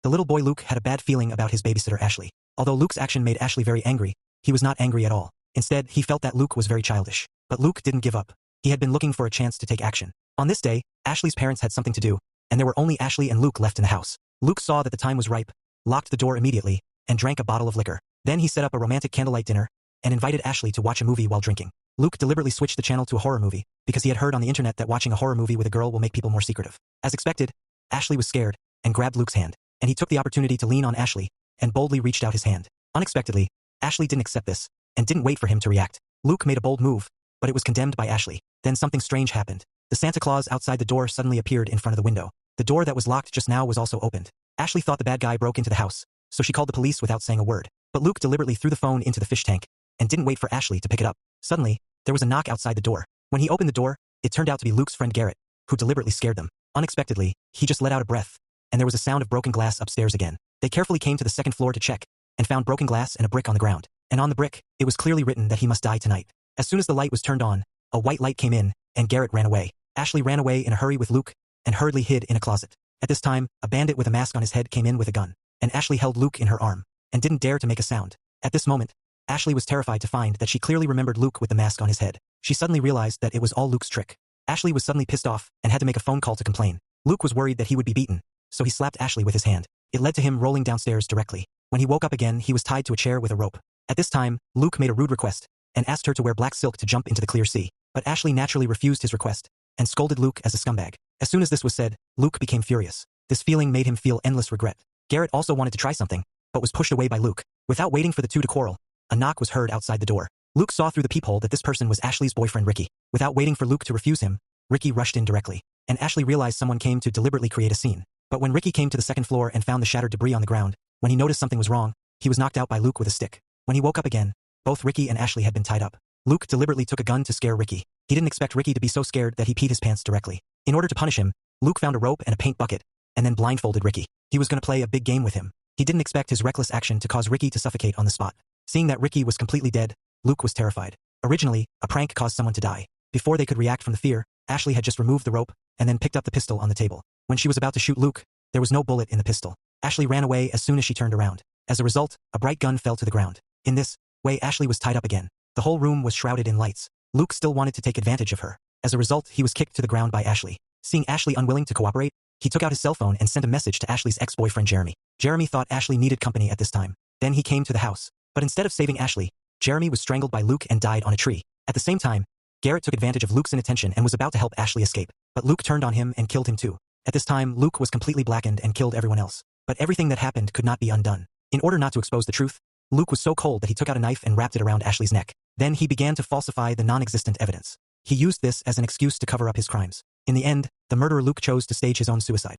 The little boy Luke had a bad feeling about his babysitter Ashley. Although Luke's action made Ashley very angry, he was not angry at all. Instead, he felt that Luke was very childish. But Luke didn't give up. He had been looking for a chance to take action. On this day, Ashley's parents had something to do, and there were only Ashley and Luke left in the house. Luke saw that the time was ripe, locked the door immediately, and drank a bottle of liquor. Then he set up a romantic candlelight dinner and invited Ashley to watch a movie while drinking. Luke deliberately switched the channel to a horror movie because he had heard on the internet that watching a horror movie with a girl will make people more secretive. As expected, Ashley was scared and grabbed Luke's hand, and he took the opportunity to lean on Ashley and boldly reached out his hand. Unexpectedly, Ashley didn't accept this and didn't wait for him to react. Luke made a bold move, but it was condemned by Ashley. Then something strange happened. The Santa Claus outside the door suddenly appeared in front of the window. The door that was locked just now was also opened. Ashley thought the bad guy broke into the house, so she called the police without saying a word. But Luke deliberately threw the phone into the fish tank and didn't wait for Ashley to pick it up. Suddenly, there was a knock outside the door. When he opened the door, it turned out to be Luke's friend Garrett, who deliberately scared them. Unexpectedly, he just let out a breath, and there was a sound of broken glass upstairs again. They carefully came to the second floor to check, and found broken glass and a brick on the ground. And on the brick, it was clearly written that he must die tonight. As soon as the light was turned on, a white light came in, and Garrett ran away. Ashley ran away in a hurry with Luke, and hurriedly hid in a closet. At this time, a bandit with a mask on his head came in with a gun, and Ashley held Luke in her arm, and didn't dare to make a sound. At this moment, Ashley was terrified to find that she clearly remembered Luke with the mask on his head. She suddenly realized that it was all Luke's trick. Ashley was suddenly pissed off and had to make a phone call to complain. Luke was worried that he would be beaten, so he slapped Ashley with his hand. It led to him rolling downstairs directly. When he woke up again, he was tied to a chair with a rope. At this time, Luke made a rude request and asked her to wear black silk to jump into the clear sea. But Ashley naturally refused his request and scolded Luke as a scumbag. As soon as this was said, Luke became furious. This feeling made him feel endless regret. Garrett also wanted to try something, but was pushed away by Luke. Without waiting for the two to quarrel, a knock was heard outside the door. Luke saw through the peephole that this person was Ashley's boyfriend Ricky. Without waiting for Luke to refuse him, Ricky rushed in directly, and Ashley realized someone came to deliberately create a scene. But when Ricky came to the second floor and found the shattered debris on the ground, when he noticed something was wrong, he was knocked out by Luke with a stick. When he woke up again, both Ricky and Ashley had been tied up. Luke deliberately took a gun to scare Ricky. He didn't expect Ricky to be so scared that he peed his pants directly. In order to punish him, Luke found a rope and a paint bucket, and then blindfolded Ricky. He was going to play a big game with him. He didn't expect his reckless action to cause Ricky to suffocate on the spot. Seeing that Ricky was completely dead, Luke was terrified. Originally, a prank caused someone to die. Before they could react from the fear, Ashley had just removed the rope and then picked up the pistol on the table. When she was about to shoot Luke, there was no bullet in the pistol. Ashley ran away as soon as she turned around. As a result, a bright gun fell to the ground. In this way, Ashley was tied up again. The whole room was shrouded in lights. Luke still wanted to take advantage of her. As a result, he was kicked to the ground by Ashley. Seeing Ashley unwilling to cooperate, he took out his cell phone and sent a message to Ashley's ex-boyfriend Jeremy. Jeremy thought Ashley needed company at this time. Then he came to the house. But instead of saving Ashley, Jeremy was strangled by Luke and died on a tree. At the same time, Garrett took advantage of Luke's inattention and was about to help Ashley escape. But Luke turned on him and killed him too. At this time, Luke was completely blackened and killed everyone else. But everything that happened could not be undone. In order not to expose the truth, Luke was so cold that he took out a knife and wrapped it around Ashley's neck. Then he began to falsify the non-existent evidence. He used this as an excuse to cover up his crimes. In the end, the murderer Luke chose to stage his own suicide.